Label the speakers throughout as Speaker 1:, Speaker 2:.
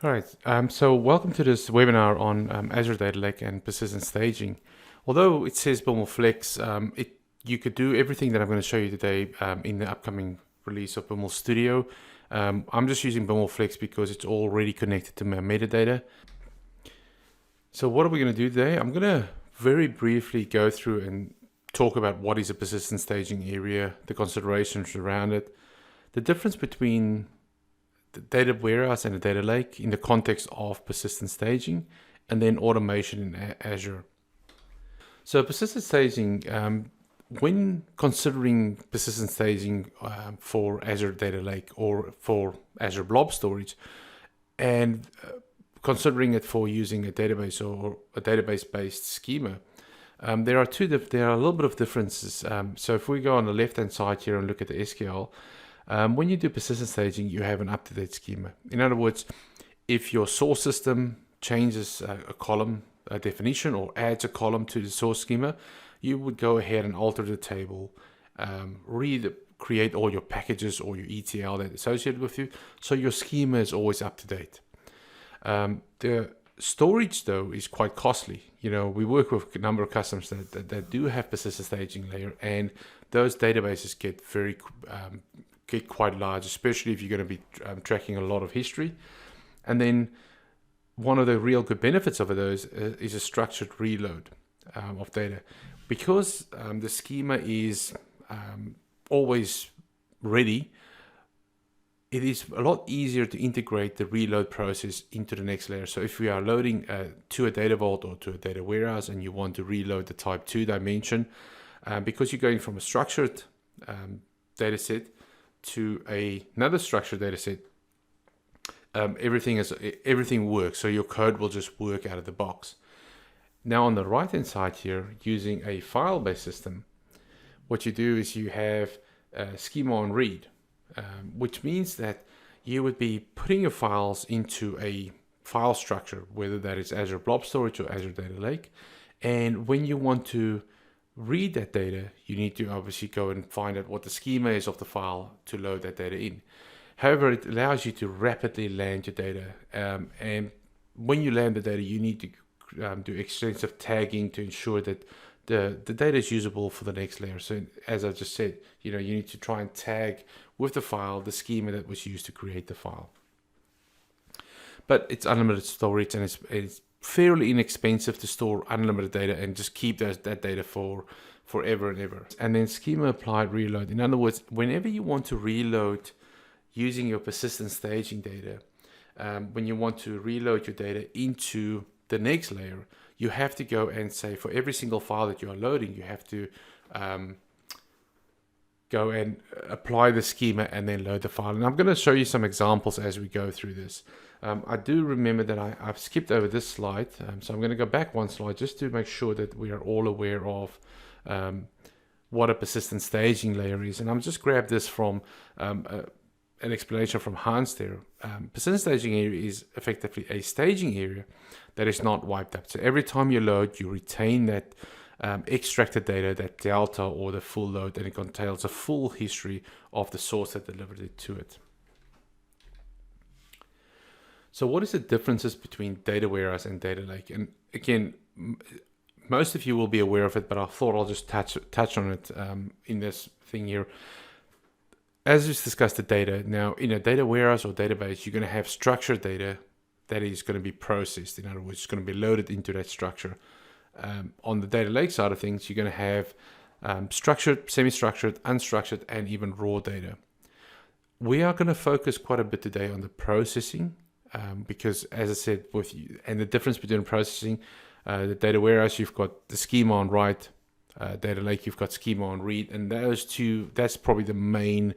Speaker 1: All right, so welcome to this webinar on Azure Data Lake and persistent staging. Although it says BimlFlex, you could do everything that I'm going to show you today in the upcoming release of Biml Studio. I'm just using BimlFlex because it's already connected to my metadata. So what are we going to do today? I'm going to very briefly go through and talk about what is a persistent staging area, the considerations around it, the difference between the data warehouse and the data lake in the context of persistent staging, and then automation in Azure. So persistent staging, when considering persistent staging for Azure Data Lake or for Azure Blob storage, and considering it for using a database or a database-based schema, there are a little bit of differences. So if we go on the left-hand side here and look at the SQL, when you do persistent staging, you have an up-to-date schema. In other words, if your source system changes a column definition or adds a column to the source schema, you would go ahead and alter the table, create all your packages or your ETL that associated with you, so your schema is always up to date. The storage, though, is quite costly. You know, we work with a number of customers that do have persistent staging layer, and those databases get quite large, especially if you're going to be tracking a lot of history. And then one of the real good benefits of those is a structured reload of data. Because the schema is always ready, it is a lot easier to integrate the reload process into the next layer. So if we are loading to a data vault or to a data warehouse and you want to reload the type 2 dimension, because you're going from a structured data set to another structured data set, everything works. So your code will just work out of the box. Now on the right hand side here, using a file-based system, what you do is you have schema on read, which means that you would be putting your files into a file structure, whether that is Azure Blob Storage or Azure Data Lake. And when you want to read that data, you need to obviously go and find out what the schema is of the file to load that data in. However, it allows you to rapidly land your data. And when you land the data, you need to do extensive tagging to ensure that the data is usable for the next layer. So as I just said, you need to try and tag with the file the schema that was used to create the file. But it's unlimited storage, and it's fairly inexpensive to store unlimited data and just keep that data for forever and ever. And then schema applied reload. In other words, whenever you want to reload using your persistent staging data, when you want to reload your data into the next layer, you have to go and say for every single file that you are loading, you have to go and apply the schema and then load the file. And I'm going to show you some examples as we go through this. I do remember that I've skipped over this slide, so I'm going to go back one slide just to make sure that we are all aware of what a persistent staging layer is. And I'm just grabbed this from an explanation from Hans there. Persistent staging area is effectively a staging area that is not wiped up. So every time you load, you retain that extracted data, that delta or the full load, and it contains a full history of the source that delivered it to it. So what is the differences between data warehouse and data lake? And again, most of you will be aware of it, but I thought I'll just touch on it in this thing here. As just discussed, the data. Now, in a data warehouse or database, you're going to have structured data that is going to be processed. In other words, it's going to be loaded into that structure. On the data lake side of things, you're going to have structured, semi-structured, unstructured, and even raw data. We are going to focus quite a bit today on the processing. Because as I said, and the difference between processing, the data warehouse, you've got the schema on write, data lake, you've got schema on read, and those two, that's probably the main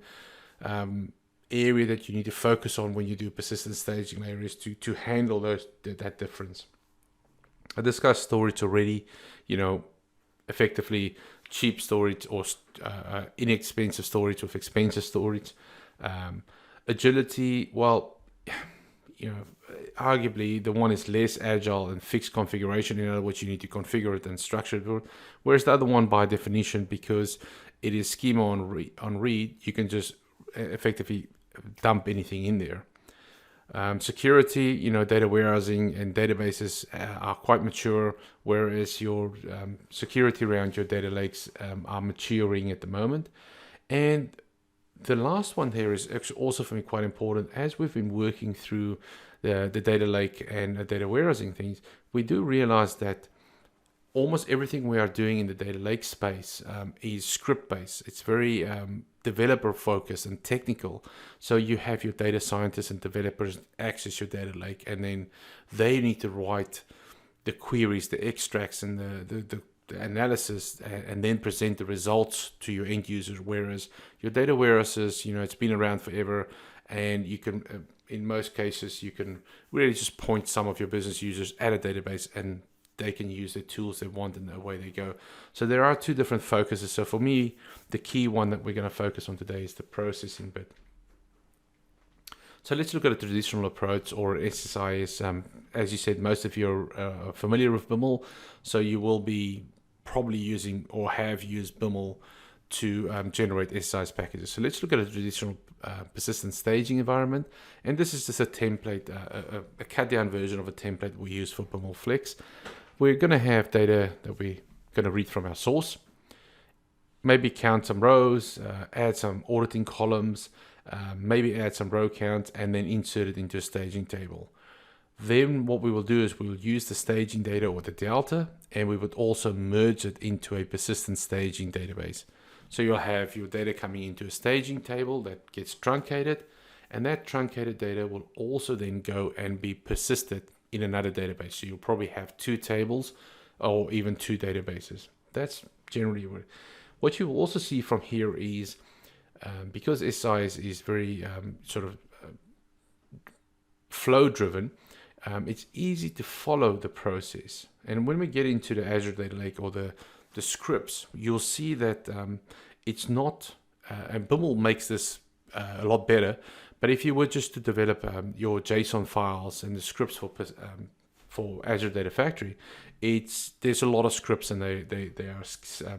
Speaker 1: area that you need to focus on when you do persistent staging layer, is to handle that difference. I discussed storage already, effectively cheap storage or inexpensive storage with expensive storage. Agility, well, arguably the one is less agile and fixed configuration. In other words, you need to configure it and structure it. Whereas the other one, by definition, because it is schema on read, you can just effectively dump anything in there. Security, data warehousing and databases are quite mature, whereas your security around your data lakes are maturing at the moment. And the last one here is actually also for me quite important. As we've been working through the data lake and the data warehousing things, we do realize that almost everything we are doing in the data lake space is script based. It's very developer focused and technical. So you have your data scientists and developers access your data lake, and then they need to write the queries, the extracts, and the analysis, and then present the results to your end users. Whereas your data warehouses, it's been around forever, and you can, in most cases, you can really just point some of your business users at a database, and they can use the tools they want and away they go. So there are two different focuses. So for me, the key one that we're going to focus on today is the processing bit. So let's look at a traditional approach, or SSIS. As you said, most of you are familiar with Biml, so you will be probably using or have used Biml to generate SSIS packages. So let's look at a traditional persistent staging environment. And this is just a template, a cut down version of a template we use for BimlFlex. We're going to have data that we're going to read from our source, maybe count some rows, add some auditing columns, maybe add some row counts, and then insert it into a staging table. Then what we will do is we will use the staging data or the delta, and we would also merge it into a persistent staging database. So you'll have your data coming into a staging table that gets truncated, and that truncated data will also then go and be persisted in another database. So you'll probably have two tables or even two databases. That's generally what you will also see from here is, because SSIS is very sort of flow driven, it's easy to follow the process. And when we get into the Azure Data Lake or the scripts, you'll see that it's not, and Biml makes this a lot better, but if you were just to develop your JSON files and the scripts for Azure Data Factory, there's a lot of scripts, and they are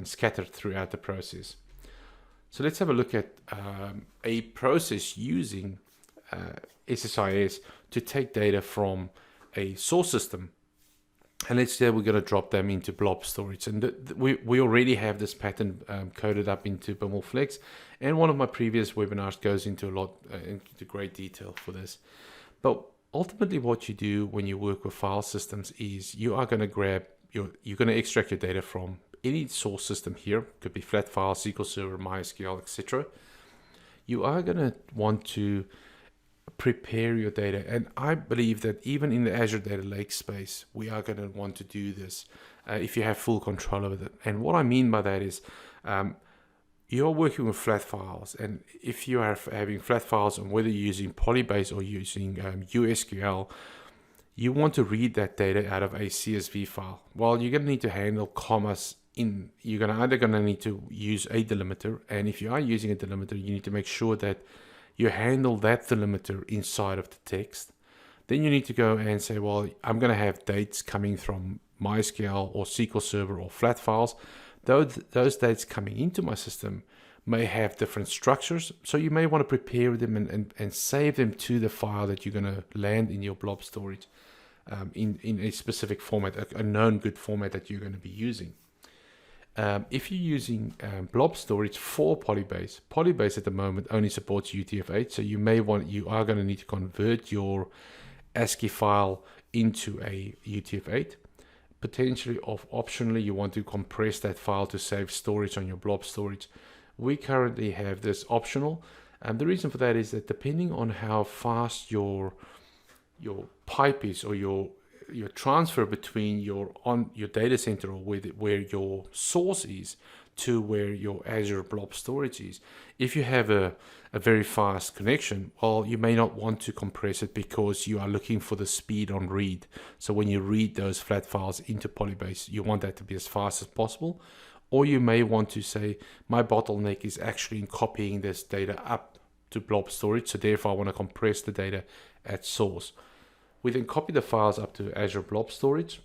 Speaker 1: scattered throughout the process. So let's have a look at a process using SSIS to take data from a source system, and let's say we're going to drop them into Blob storage. And we already have this pattern coded up into BimlFlex, and one of my previous webinars goes into into great detail for this. But ultimately what you do when you work with file systems is you are going to you're going to extract your data from any source system here. Could be flat file, SQL Server, MySQL, etc. You are going to want to prepare your data, and I believe that even in the Azure Data Lake space, we are going to want to do this if you have full control over it. And what I mean by that is you're working with flat files, and if you are having flat files, and whether you're using Polybase or using USQL, you want to read that data out of a CSV file. Well, you're going to need to handle commas in. You're either going to need to use a delimiter, and if you are using a delimiter, you need to make sure that you handle that delimiter inside of the text. Then you need to go and say, well, I'm going to have dates coming from MySQL or SQL Server or flat files. Those dates coming into my system may have different structures, so you may want to prepare them and save them to the file that you're going to land in your blob storage in a specific format, a known good format that you're going to be using. If you're using blob storage for Polybase at the moment only supports UTF-8, so you are going to need to convert your ASCII file into a UTF-8. Potentially, optionally, you want to compress that file to save storage on your blob storage. We currently have this optional, and the reason for that is that depending on how fast your pipe is, or your transfer between your data center or where your source is to where your Azure blob storage is. If you have a very fast connection, well, you may not want to compress it because you are looking for the speed on read. So when you read those flat files into Polybase, you want that to be as fast as possible. Or you may want to say, my bottleneck is actually in copying this data up to blob storage, so therefore I want to compress the data at source. We then copy the files up to Azure Blob Storage,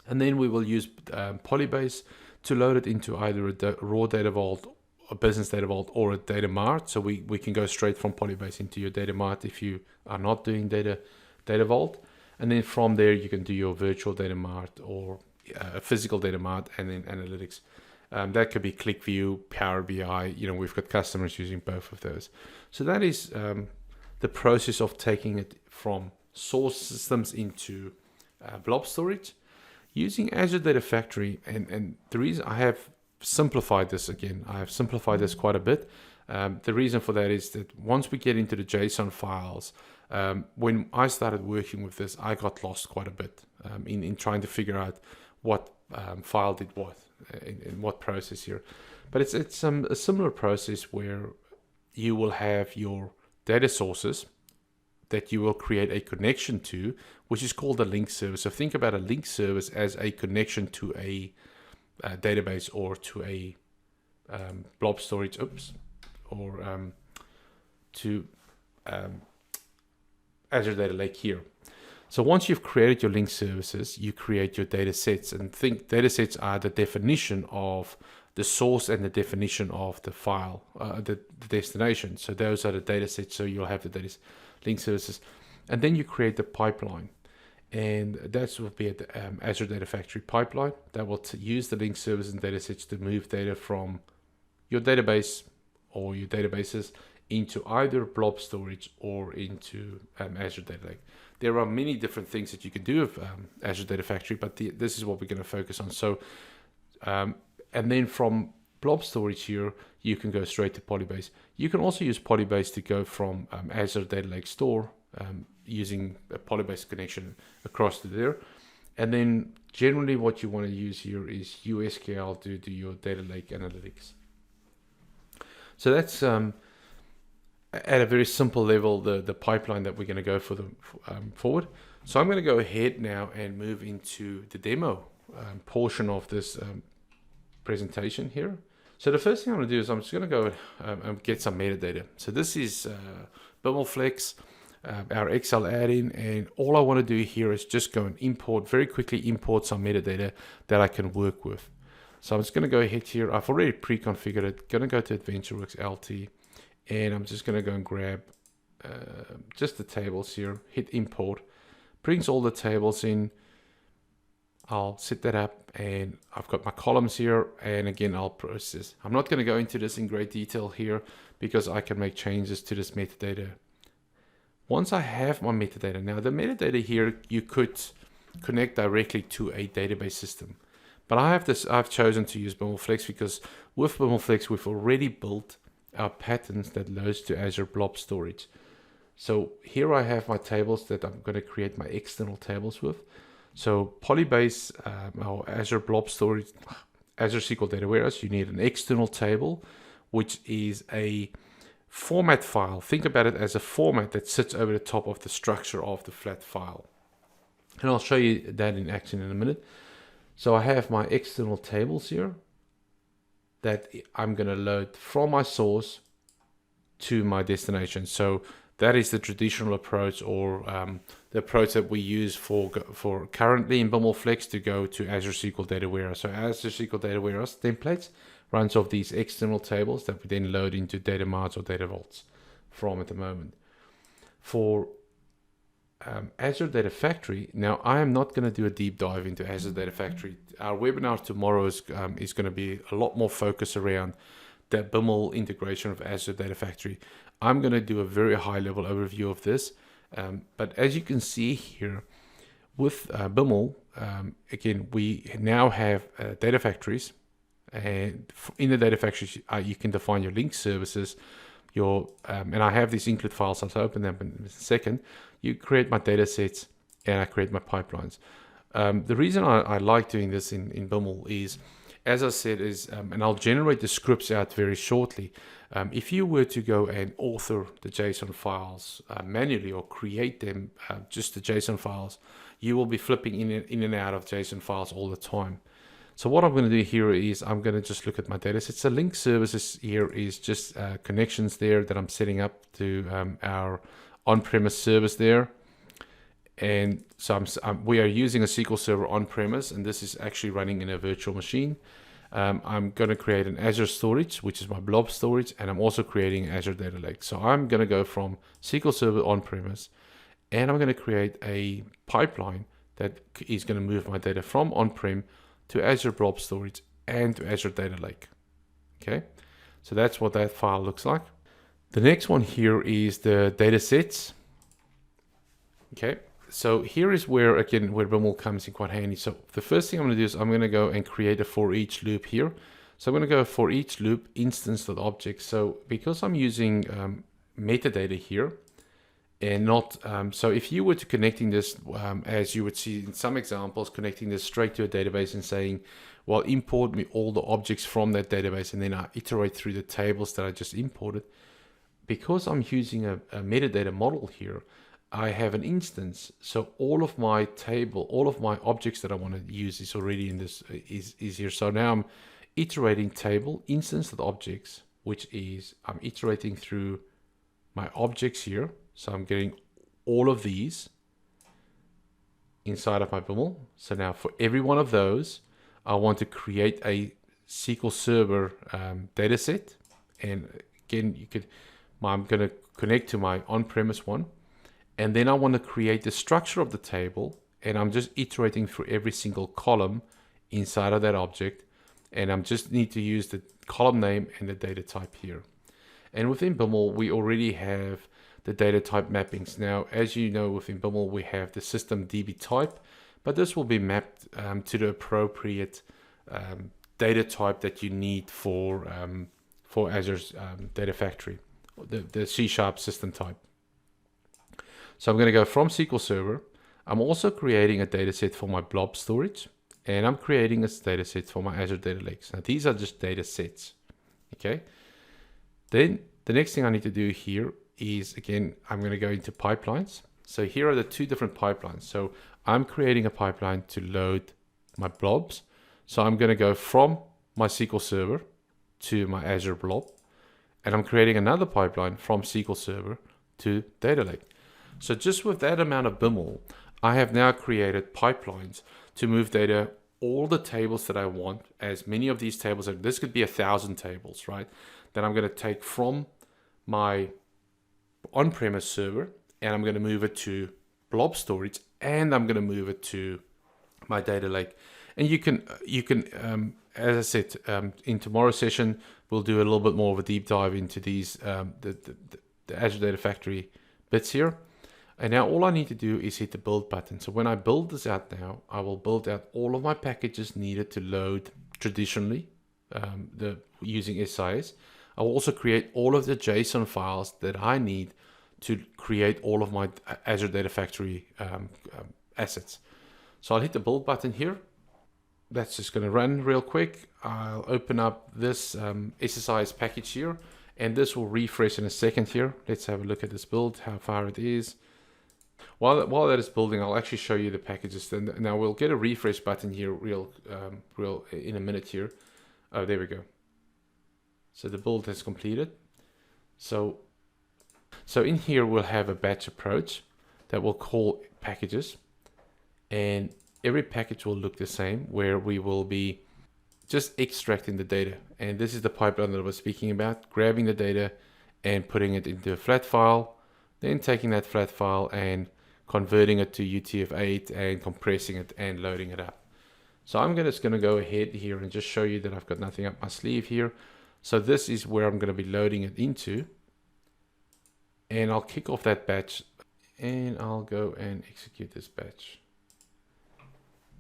Speaker 1: and then we will use Polybase to load it into either a raw data vault a business data vault or a data mart. So we can go straight from Polybase into your data mart if you are not doing data vault. And then from there, you can do your virtual data mart or a physical data mart and then analytics. That could be ClickView, Power BI. We've got customers using both of those. So that is the process of taking it from source systems into blob storage using Azure Data Factory. And the reason I have simplified this again, I have simplified this quite a bit. The reason for that is that once we get into the JSON files, when I started working with this, I got lost quite a bit in trying to figure out what file did what in what process here. But it's a similar process where you will have your data sources that you will create a connection to, which is called a link service. So think about a link service as a connection to a database or to a blob storage, or to Azure Data Lake here. So once you've created your link services, you create your data sets, and think data sets are the definition of the source and the definition of the file, the destination. So those are the data sets. So you'll have the data link services, and then you create the pipeline, and that will be at Azure Data Factory pipeline that will use the link services and data sets to move data from your database or your databases into either blob storage or into Azure Data Lake. There are many different things that you can do with Azure Data Factory, but this is what we're going to focus on. So, and then from blob storage here, you can go straight to Polybase. You can also use Polybase to go from Azure Data Lake Store using a Polybase connection across to there. And then generally what you want to use here is USQL to do your data lake analytics. So that's at a very simple level, the pipeline that we're going to go for forward. So I'm going to go ahead now and move into the demo portion of this presentation here. So the first thing I'm going to do is I'm just going to go and get some metadata. So this is BimlFlex, our Excel add-in, and all I want to do here is just go and very quickly import some metadata that I can work with. So I'm just going to go ahead here. I've already pre-configured it. Going to go to AdventureWorks LT. And I'm just going to go and grab just the tables here, hit import, brings all the tables in. I'll set that up, and I've got my columns here, and again, I'll process. I'm not going to go into this in great detail here because I can make changes to this metadata. Once I have my metadata, now the metadata here, you could connect directly to a database system. But I've chosen to use BimlFlex because with BimlFlex, we've already built our patterns that loads to Azure Blob Storage. So here I have my tables that I'm going to create my external tables with. So Polybase, our Azure Blob Storage, Azure SQL Data Warehouse, you need an external table, which is a format file. Think about it as a format that sits over the top of the structure of the flat file. And I'll show you that in action in a minute. So I have my external tables here that I'm going to load from my source to my destination. So that is the traditional approach, or the approach that we use for currently in BimlFlex to go to Azure SQL Data Warehouse. So Azure SQL Data Warehouse templates runs off these external tables that we then load into data marts or data vaults from at the moment. For Azure Data Factory, now I am not going to do a deep dive into Azure Data Factory. Our webinar tomorrow is going to be a lot more focused around the Biml integration of Azure Data Factory. I'm going to do a very high level overview of this. But as you can see here with Biml, again, we now have data factories, and in the data factories, you can define your link services, and I have these include files. I'll open them in a second. You create my data sets, and I create my pipelines. The reason I like doing this in Biml is, as I said, and I'll generate the scripts out very shortly. If you were to go and author the JSON files manually or create them, just the JSON files, you will be flipping in and out of JSON files all the time. So what I'm going to do here is I'm going to just look at my data sets. The link services here is just connections there that I'm setting up to our on-premise service there. And so we are using a SQL Server on-premise, and this is actually running in a virtual machine. I'm going to create an Azure storage, which is my Blob storage, and I'm also creating Azure Data Lake. So I'm going to go from SQL Server on-premise, and I'm going to create a pipeline that is going to move my data from on-prem to Azure Blob storage and to Azure Data Lake. Okay, so that's what that file looks like. The next one here is the data sets. Okay, so here is where, again, where Biml comes in quite handy. So the first thing I'm going to do is I'm going to go and create a for each loop here. So I'm going to go for each loop instance.object. So because I'm using metadata here, and not, so if you were to connecting this, as you would see in some examples, connecting this straight to a database and saying, well, import me all the objects from that database, and then I iterate through the tables that I just imported. Because I'm using a metadata model here, I have an instance. So all of my table, all of my objects that I want to use is already in this, is here. So now I'm iterating table instance.objects, which is, I'm iterating through my objects here. So I'm getting all of these inside of my Biml. So now for every one of those, I want to create a SQL Server data set. And again, I'm going to connect to my on-premise one. And then I want to create the structure of the table. And I'm just iterating through every single column inside of that object. And I just need to use the column name and the data type here. And within Biml, we already have the data type mappings. Now, as you know, within Biml, we have the system DB type, but this will be mapped to the appropriate data type that you need for Azure's Data Factory, the C# system type. So I'm going to go from SQL Server. I'm also creating a data set for my Blob storage, and I'm creating a data set for my Azure Data Lakes. Now, these are just data sets. Okay. Then the next thing I need to do here is, again, I'm going to go into pipelines. So here are the two different pipelines. So I'm creating a pipeline to load my blobs. So I'm going to go from my SQL Server to my Azure Blob. And I'm creating another pipeline from SQL Server to Data Lake. So just with that amount of Biml, I have now created pipelines to move data, all the tables that I want, as many of these tables, this could be 1,000 tables, right? That I'm going to take from my on-premise server, and I'm going to move it to Blob storage, and I'm going to move it to my data lake. And you can, as I said, in tomorrow's session, we'll do a little bit more of a deep dive into these, the Azure Data Factory bits here. And now all I need to do is hit the build button. So when I build this out now, I will build out all of my packages needed to load traditionally, using SIS. I will also create all of the JSON files that I need to create all of my Azure Data Factory assets. So I'll hit the build button here. That's just going to run real quick. I'll open up this SSIS package here, and this will refresh in a second here. Let's have a look at this build, how far it is. While that is building, I'll actually show you the packages. Now we'll get a refresh button here real in a minute here. Oh, there we go. So the build has completed. So in here we'll have a batch approach that will call packages, and every package will look the same, where we will be just extracting the data. And this is the pipeline that I was speaking about, grabbing the data and putting it into a flat file, then taking that flat file and converting it to UTF-8 and compressing it and loading it up. So I'm just going to go ahead here and just show you that I've got nothing up my sleeve here. So this is where I'm going to be loading it into, and I'll kick off that batch, and I'll go and execute this batch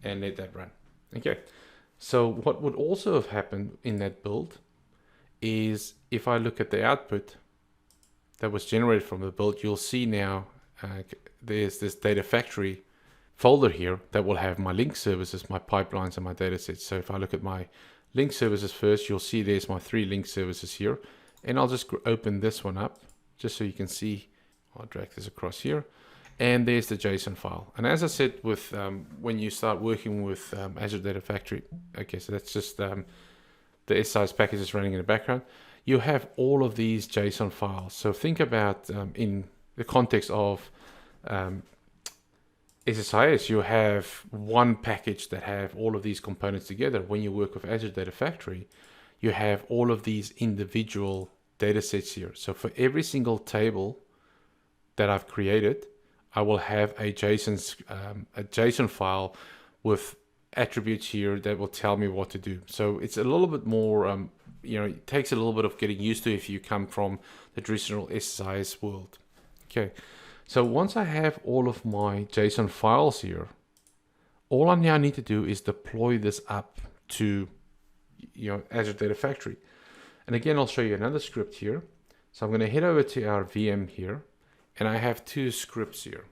Speaker 1: and let that run. Okay. So what would also have happened in that build is, if I look at the output that was generated from the build, you'll see now there's this Data Factory folder here that will have my link services, my pipelines, and my data sets. So if I look at my link services first, you'll see there's my 3 link services here. And I'll just open this one up just so you can see. I'll drag this across here. And there's the JSON file. And as I said, with when you start working with Azure Data Factory, okay, so that's just the SSIS packages running in the background. You have all of these JSON files. So think about in the context of SSIS, you have one package that have all of these components together. When you work with Azure Data Factory, you have all of these individual data sets here. So for every single table that I've created, I will have a JSON file with attributes here that will tell me what to do. So it's a little bit more, it takes a little bit of getting used to if you come from the traditional SSIS world. Okay, so once I have all of my JSON files here, all I now need to do is deploy this up to Azure Data Factory. And again, I'll show you another script here. So I'm going to head over to our VM here, and I have two scripts here.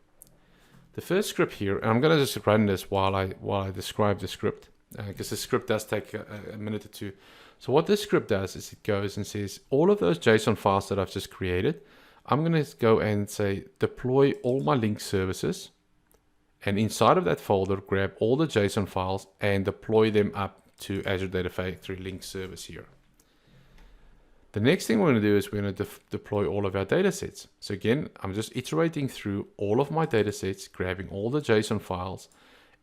Speaker 1: The first script here, and I'm going to just run this while I describe the script, because the script does take a minute or two. So what this script does is it goes and says, all of those JSON files that I've just created, I'm going to go and say, deploy all my link services. And inside of that folder, grab all the JSON files and deploy them up to Azure Data Factory link service here. The next thing we're going to do is we're going to deploy all of our data sets. So again, I'm just iterating through all of my data sets, grabbing all the JSON files,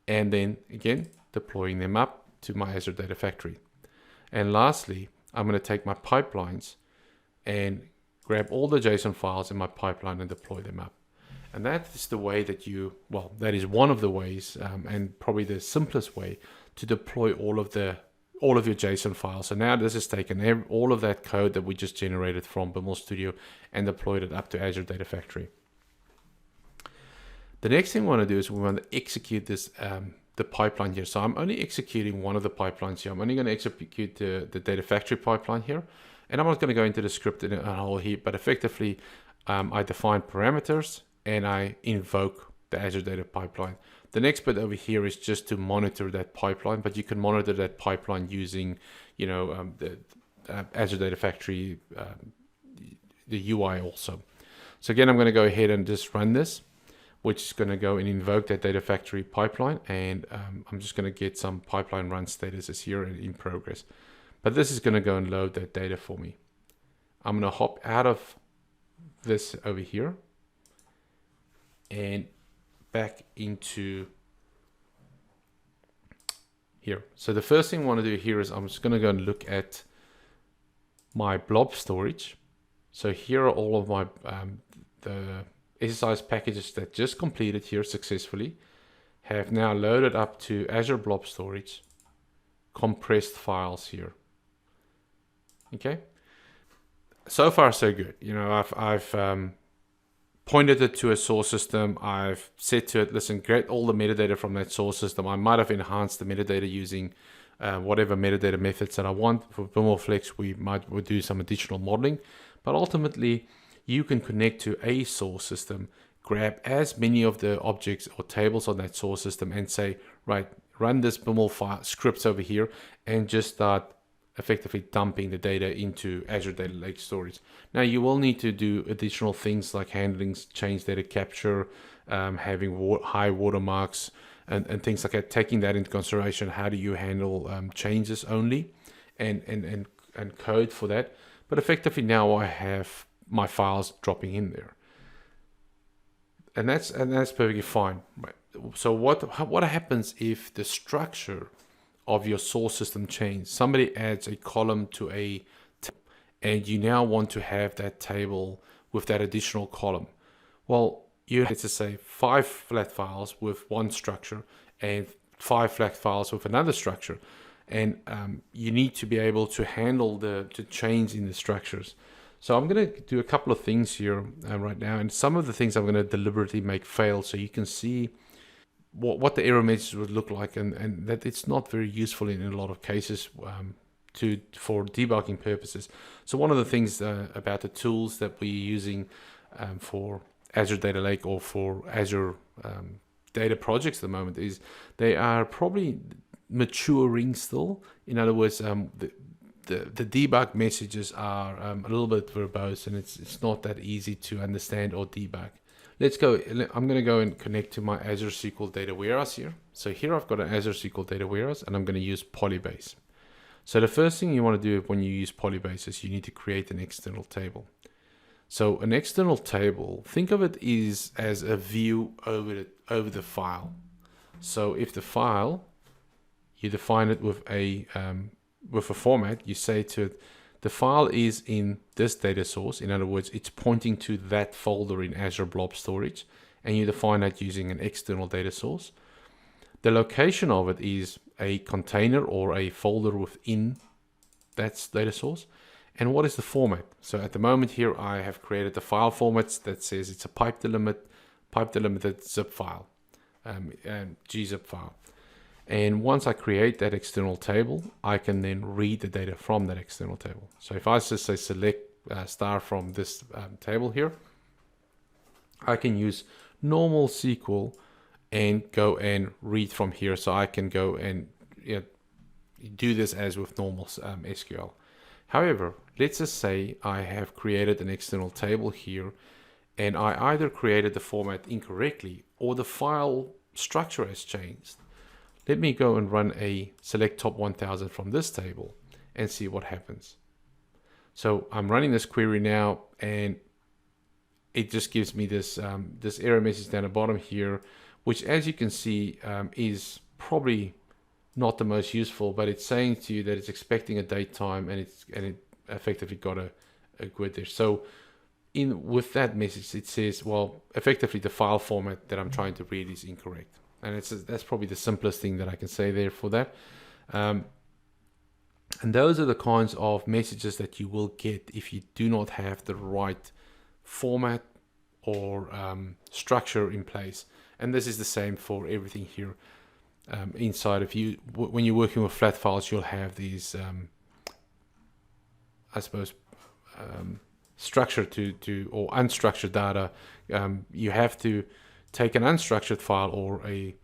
Speaker 1: and then again, deploying them up to my Azure Data Factory. And lastly, I'm going to take my pipelines and grab all the JSON files in my pipeline and deploy them up. And that is the way that that is one of the ways, and probably the simplest way to deploy all of your JSON files. So now this has taken all of that code that we just generated from Biml Studio and deployed it up to Azure Data Factory. The next thing we want to do is we want to execute this, the pipeline here. So I'm only executing one of the pipelines here. I'm only going to execute the Data Factory pipeline here. And I'm not going to go into the script in a whole heap, but effectively I define parameters and I invoke the Azure Data Pipeline. The next bit over here is just to monitor that pipeline, but you can monitor that pipeline using, the Azure Data Factory, the UI also. So again, I'm going to go ahead and just run this, which is going to go and invoke that Data Factory pipeline, and I'm just going to get some pipeline run statuses here in progress. But this is going to go and load that data for me. I'm going to hop out of this over here and back into here. So the first thing I want to do here is I'm just going to go and look at my blob storage. So here are all of my the SSIS packages that just completed here successfully, have now loaded up to Azure Blob Storage, compressed files here. Okay, so far so good. I've pointed it to a source system. I've said to it, listen, get all the metadata from that source system. I might have enhanced the metadata using whatever metadata methods that I want. For BimlFlex, we would do some additional modeling, but ultimately you can connect to a source system, grab as many of the objects or tables on that source system and say, right, run this Biml file scripts over here and just start effectively dumping the data into Azure Data Lake storage. Now you will need to do additional things like handling change data capture, having high watermarks and things like that, taking that into consideration. How do you handle changes only and code for that? But effectively now I have my files dropping in there. And that's perfectly fine. So what happens if the structure of your source system change? Somebody adds a column to a table and you now want to have that table with that additional column. Well, you have to say 5 flat files with one structure and 5 flat files with another structure. And you need to be able to handle the change in the structures. So I'm going to do a couple of things here right now. And some of the things I'm going to deliberately make fail so you can see what the error message would look like, and that it's not very useful in a lot of cases for debugging purposes. So one of the things about the tools that we're using for Azure Data Lake or for Azure data projects at the moment is they are probably maturing still. In other words, the debug messages are a little bit verbose and it's not that easy to understand or debug. Let's go. I'm going to go and connect to my Azure SQL Data Warehouse here. So here I've got an Azure SQL Data Warehouse and I'm going to use Polybase. So the first thing you want to do when you use Polybase is you need to create an external table. So an external table, think of it as a view over the file. So if the file, you define it with a format, you say to it, the file is in this data source. In other words, it's pointing to that folder in Azure Blob storage, and you define that using an external data source. The location of it is a container or a folder within that data source. And what is the format? So at the moment here, I have created the file formats that says it's a pipe delimited zip file, gzip file. And once I create that external table, I can then read the data from that external table. So if I just say select star from this table here, I can use normal SQL and go and read from here. So I can go and do this as with normal SQL. However, let's just say I have created an external table here, and I either created the format incorrectly or the file structure has changed. Let me go and run a select top 1000 from this table and see what happens. So I'm running this query now, and it just gives me this this error message down the bottom here, which, as you can see, is probably not the most useful, but it's saying to you that it's expecting a date time, and it effectively got a GUID there. So with that message, it says, well, effectively the file format that I'm trying to read is incorrect. And that's probably the simplest thing that I can say there for that. And those are the kinds of messages that you will get if you do not have the right format or structure in place. And this is the same for everything here. Inside of you, when you're working with flat files, you'll have these, I suppose, structured to or unstructured data. You have to take an unstructured file or a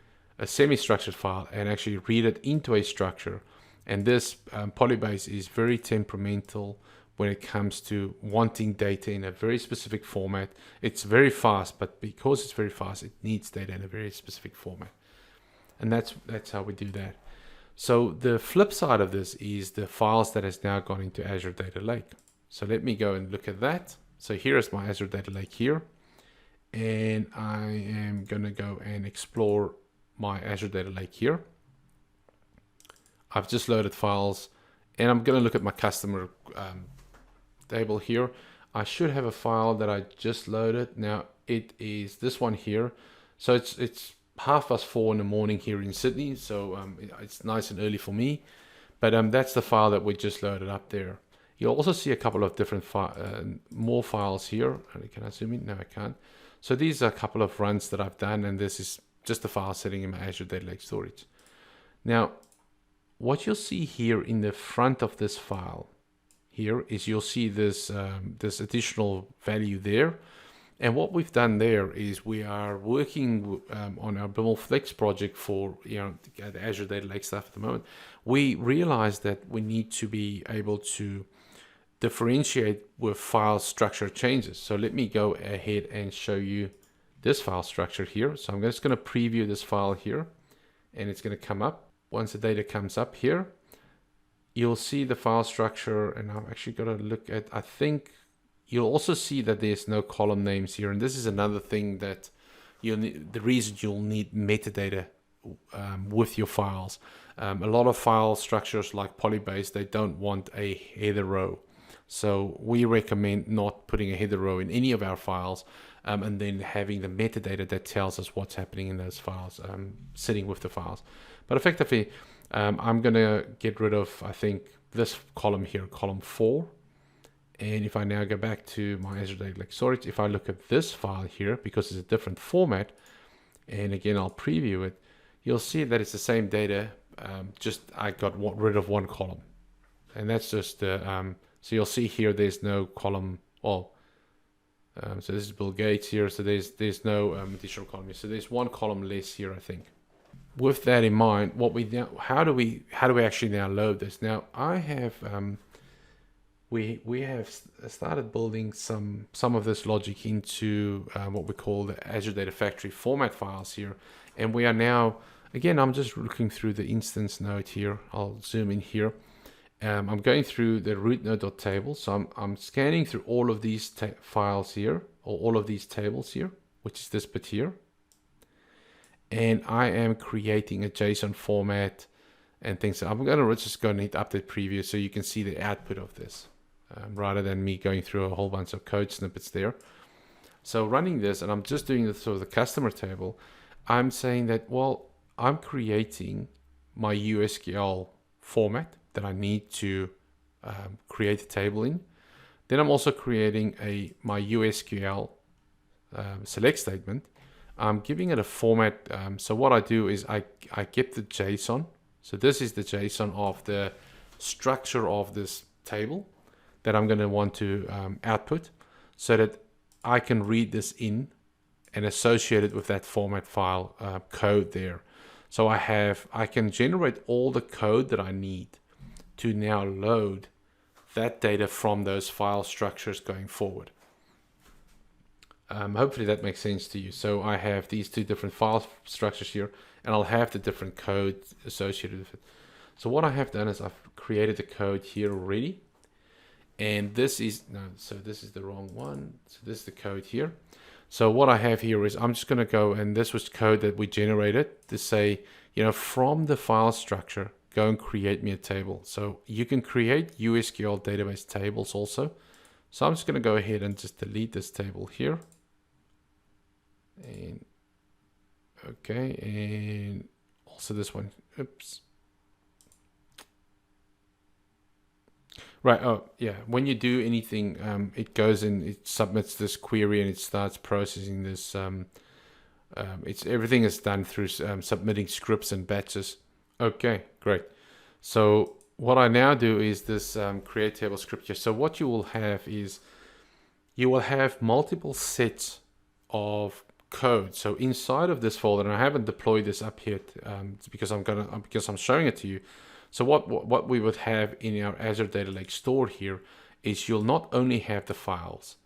Speaker 1: semi-structured file and actually read it into a structure. And this Polybase is very temperamental when it comes to wanting data in a very specific format. It's very fast, but because it's very fast, it needs data in a very specific format. And that's how we do that. So the flip side of this is the files that has now gone into Azure Data Lake. So let me go and look at that. So here is my Azure Data Lake here. And I am going to go and explore my Azure Data Lake here. I've just loaded files, and I'm going to look at my customer table here. I should have a file that I just loaded. Now it is this one here. So it's 4:30 in the morning here in Sydney. So it's nice and early for me. But that's the file that we just loaded up there. You'll also see a couple of different more files here. Can I zoom in? No, I can't. So these are a couple of runs that I've done, and this is just a file sitting in my Azure Data Lake storage. Now, what you'll see here in the front of this file here is you'll see this this additional value there. And what we've done there is we are working on our BimlFlex project for the Azure Data Lake stuff at the moment. We realized that we need to be able to differentiate with file structure changes. So let me go ahead and show you this file structure here. So I'm just going to preview this file here, and it's going to come up. Once the data comes up here, you'll see the file structure, and I've actually got to look at, I think you'll also see that there's no column names here. And this is another thing that you'll need, the reason you'll need metadata with your files. A lot of file structures like Polybase, they don't want a header row. So we recommend not putting a header row in any of our files, and then having the metadata that tells us what's happening in those files, sitting with the files. But effectively, I'm going to get rid of, I think, this column here, column 4. And if I now go back to my Azure Data Lake storage, if I look at this file here, because it's a different format, and again, I'll preview it, you'll see that it's the same data, just I got rid of one column. And that's just the... so you'll see here, there's no column. So this is Bill Gates here. So there's no additional column here. So there's one column less here, I think. With that in mind, what we now, how do we actually now load this? Now I have we have started building some of this logic into what we call the Azure Data Factory format files here, and we are now, again, I'm just looking through the instance node here. I'll zoom in here. I'm going through the root node.table. So I'm scanning through all of these files here, or all of these tables here, which is this bit here. And I am creating a JSON format and things. I'm going to just go and hit update preview so you can see the output of this, rather than me going through a whole bunch of code snippets there. So running this, and I'm just doing this for the customer table, I'm saying that, well, I'm creating my USQL format that I need to create a table in. Then I'm also creating my USQL select statement. I'm giving it a format. So what I do is I get the JSON. So this is the JSON of the structure of this table that I'm going to want to output, so that I can read this in and associate it with that format file code there. So I can generate all the code that I need to now load that data from those file structures going forward. Hopefully that makes sense to you. So I have these two different file structures here, and I'll have the different code associated with it. So what I have done is I've created the code here already. And this is, no, so this is the wrong one. So this is the code here. So what I have here is I'm just going to go, and this was code that we generated to say, from the file structure, go and create me a table. So you can create USQL database tables also. So I'm just going to go ahead and just delete this table here. And okay, and also this one. Oops. Right. Oh, yeah. When you do anything, it goes and it submits this query and it starts processing this. Everything is done through submitting scripts and batches. Okay, great. So what I now do is this create table script here. So what you will have is you will have multiple sets of code. So inside of this folder, and I haven't deployed this up yet because I'm showing it to you. So what we would have in our Azure Data Lake store here is you'll not only have the files,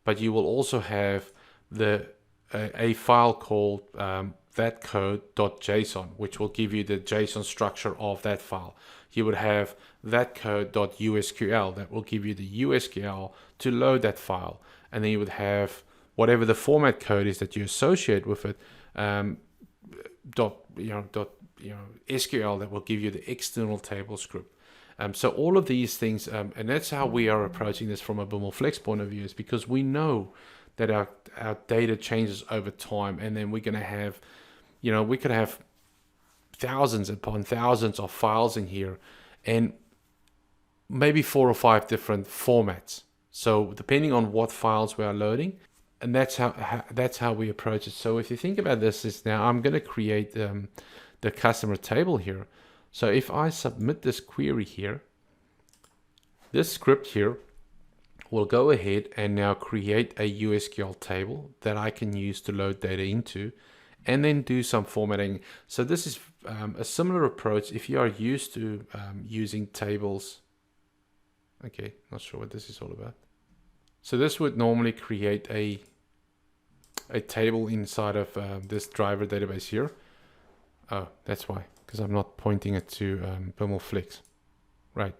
Speaker 1: but you will also have a file called thatcode.json, which will give you the JSON structure of that file. You would have thatcode.usql that will give you the USQL to load that file, and then you would have whatever the format code is that you associate with it, SQL that will give you the external table script. So all of these things, and that's how we are approaching this from a BimlFlex point of view, is because we know that our data changes over time, and then we're going to have, we could have thousands upon thousands of files in here, and maybe 4 or 5 different formats. So depending on what files we are loading, and that's how we approach it. So if you think about this, is now I'm going to create the customer table here. So if I submit this query here, this script here will go ahead and now create a USQL table that I can use to load data into, and then do some formatting. So this is a similar approach if you are used to using tables. Okay, not sure what this is all about. So this would normally create a table inside of this driver database here. Oh, that's why, because I'm not pointing it to BimlFlex. Right.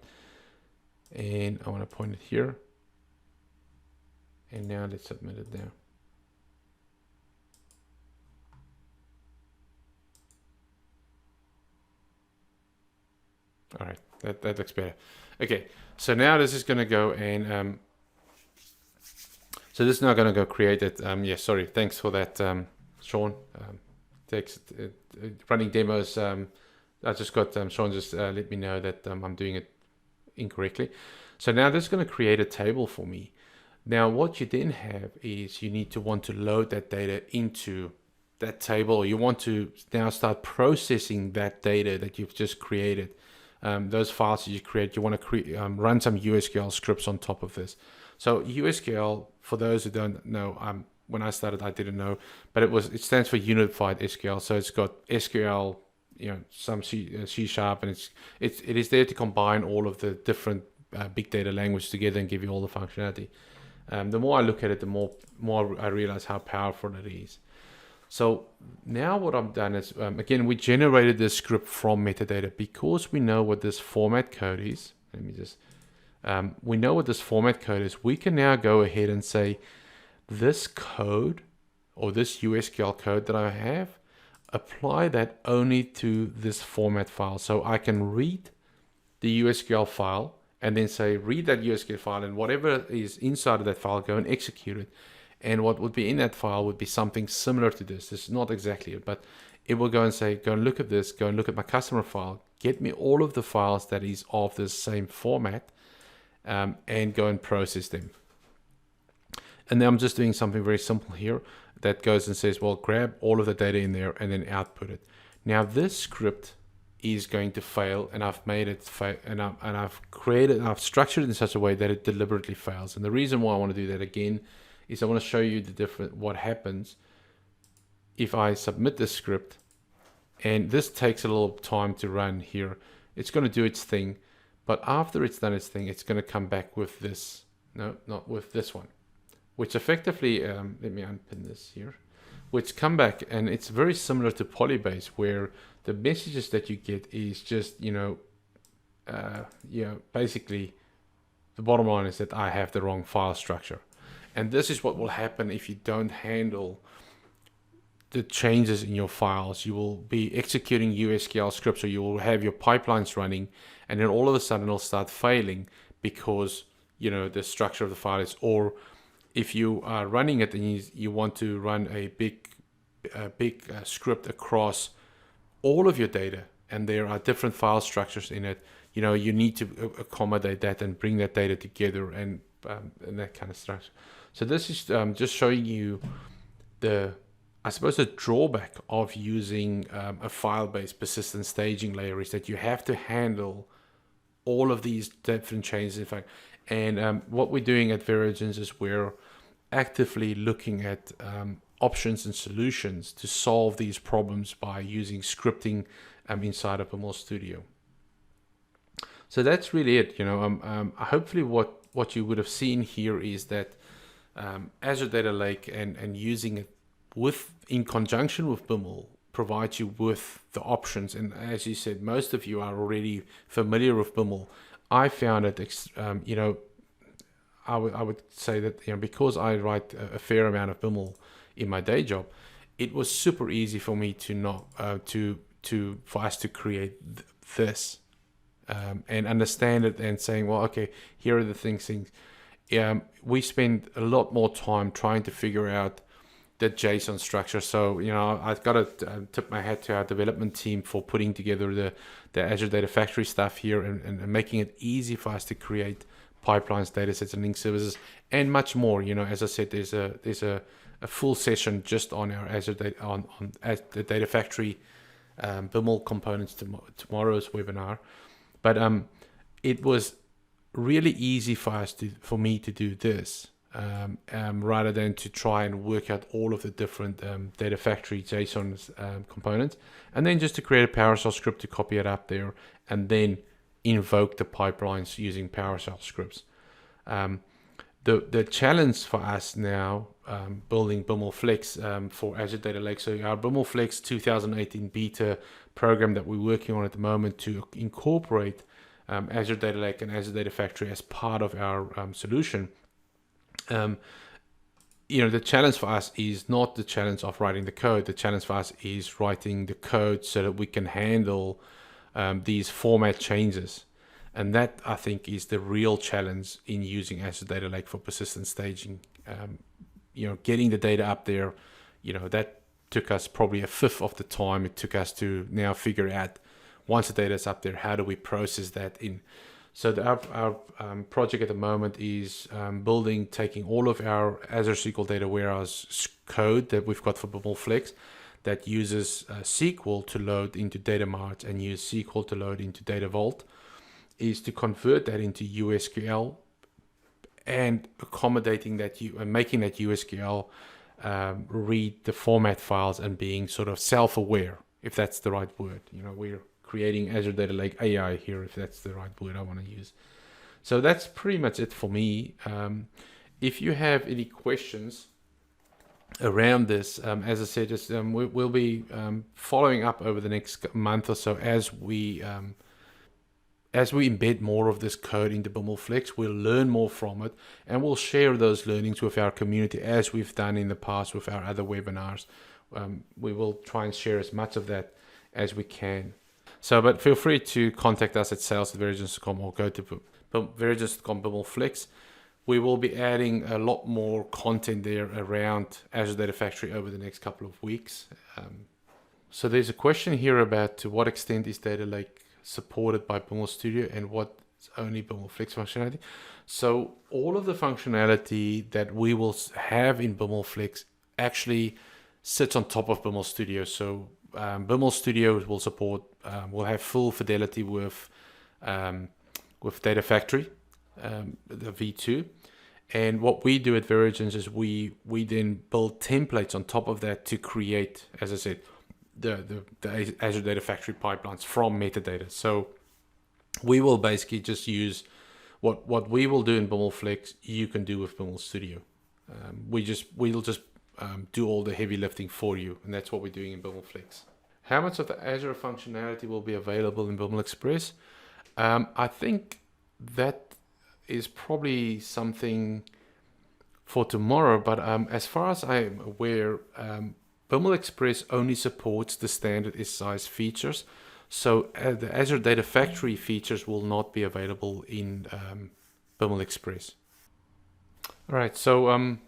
Speaker 1: And I want to point it here. And now let's submit it there. All right, that looks better. Okay, so now this is going to go and so this is now going to go create it. Yeah, sorry, thanks for that, Sean. Running demos. I just got Sean just let me know that I'm doing it incorrectly. So now this is going to create a table for me. Now what you then have is you need to want to load that data into that table, or you want to now start processing that data that you've just created. Those files that you create, you want to run some USQL scripts on top of this. So USQL, for those who don't know, when I started, I didn't know, but it stands for Unified SQL. So it's got SQL, some C Sharp, and it is there to combine all of the different big data language together and give you all the functionality. The more I look at it, the more I realize how powerful it is. So now what I've done is, again, we generated this script from metadata because we know what this format code is. let me just, we know what this format code is. We can now go ahead and say this code or this USQL code that I have, apply that only to this format file. So I can read the USQL file and then say, read that USQL file, and whatever is inside of that file, go and execute it. And what would be in that file would be something similar to this. This is not exactly it, but it will go and say, go and look at this, go and look at my customer file, get me all of the files that is of the same format, and go and process them. And then I'm just doing something very simple here that goes and says, well, grab all of the data in there and then output it. Now this script is going to fail, and I've made it fail, and I've structured it in such a way that it deliberately fails. And the reason why I want to do that again is I want to show you what happens if I submit this script, and this takes a little time to run here. It's going to do its thing, but after it's done its thing, it's going to come back with this. No, not with this one, which effectively, let me unpin this here, which come back, and it's very similar to Polybase, where the messages that you get is just, basically the bottom line is that I have the wrong file structure. And this is what will happen if you don't handle the changes in your files. You will be executing USQL scripts, or you will have your pipelines running, and then all of a sudden it'll start failing because, the structure of the file is, or if you are running it and you want to run a big script across all of your data, and there are different file structures in it, you need to accommodate that and bring that data together and that kind of structure. So this is just showing you the drawback of using a file-based persistent staging layer is that you have to handle all of these different changes. In fact, and what we're doing at Verogens is we're actively looking at options and solutions to solve these problems by using scripting inside of BimlFlex Studio. So that's really it. Hopefully what you would have seen here is that Azure Data Lake and using it in conjunction with Biml provides you with the options. And as you said, most of you are already familiar with Biml. I found it, I would say that because I write a fair amount of Biml in my day job, it was super easy for me for us to create this and understand it and saying, well, okay, here are the things. We spend a lot more time trying to figure out the JSON structure. So, I've got to tip my hat to our development team for putting together the Azure Data Factory stuff here and making it easy for us to create pipelines, datasets, and link services, and much more. As I said, there's a full session just on our Azure Data on the Data Factory Biml components tomorrow's webinar. But it was really easy for me to do this rather than to try and work out all of the different Data Factory JSON components, and then just to create a PowerShell script to copy it up there and then invoke the pipelines using PowerShell scripts. The challenge for us now building BimlFlex for Azure Data Lake. So our BimlFlex 2018 beta program that we're working on at the moment to incorporate Azure Data Lake and Azure Data Factory as part of our solution. The challenge for us is not the challenge of writing the code. The challenge for us is writing the code so that we can handle these format changes. And that, I think, is the real challenge in using Azure Data Lake for persistent staging. Getting the data up there, that took us probably a fifth of the time it took us to now figure out, once the data is up there, how do we process that in. So our project at the moment is taking all of our Azure SQL Data Warehouse code that we've got for BimlFlex that uses SQL to load into Data Mart and use SQL to load into Data Vault, is to convert that into USQL and accommodating that and making that USQL read the format files and being sort of self-aware, if that's the right word. We're creating Azure Data Lake AI here, if that's the right word I want to use. So that's pretty much it for me. If you have any questions around this, as I said, just we'll be following up over the next month or so as we as we embed more of this code into BimlFlex, we'll learn more from it, and we'll share those learnings with our community as we've done in the past with our other webinars. We will try and share as much of that as we can. So, but feel free to contact us at sales@verigens.com or go to verigens.com BimlFlex. We will be adding a lot more content there around Azure Data Factory over the next couple of weeks. So there's a question here about to what extent is Data Lake supported by Biml Studio and what's only BimlFlex functionality. So all of the functionality that we will have in BimlFlex actually sits on top of Biml Studio. So Biml Studio will support, will have full fidelity with Data Factory, the V2. And what we do at Verigens is we then build templates on top of that to create, as I said, the Azure Data Factory pipelines from metadata. So we will basically just use what we will do in BimlFlex, you can do with Biml Studio. We'll just do all the heavy lifting for you, and that's what we're doing in BimlFlex. How much of the Azure functionality will be available in Biml Express? I think that is probably something for tomorrow, but as far as I'm aware, Biml Express only supports the standard size features, so the Azure Data Factory features will not be available in Biml Express. All right, so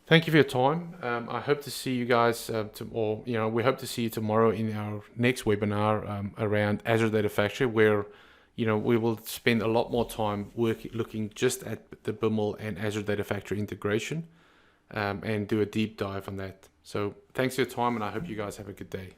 Speaker 1: thank you for your time. I hope to see you guys, we hope to see you tomorrow in our next webinar around Azure Data Factory, where we will spend a lot more time looking just at the Biml and Azure Data Factory integration and do a deep dive on that. So thanks for your time, and I hope you guys have a good day.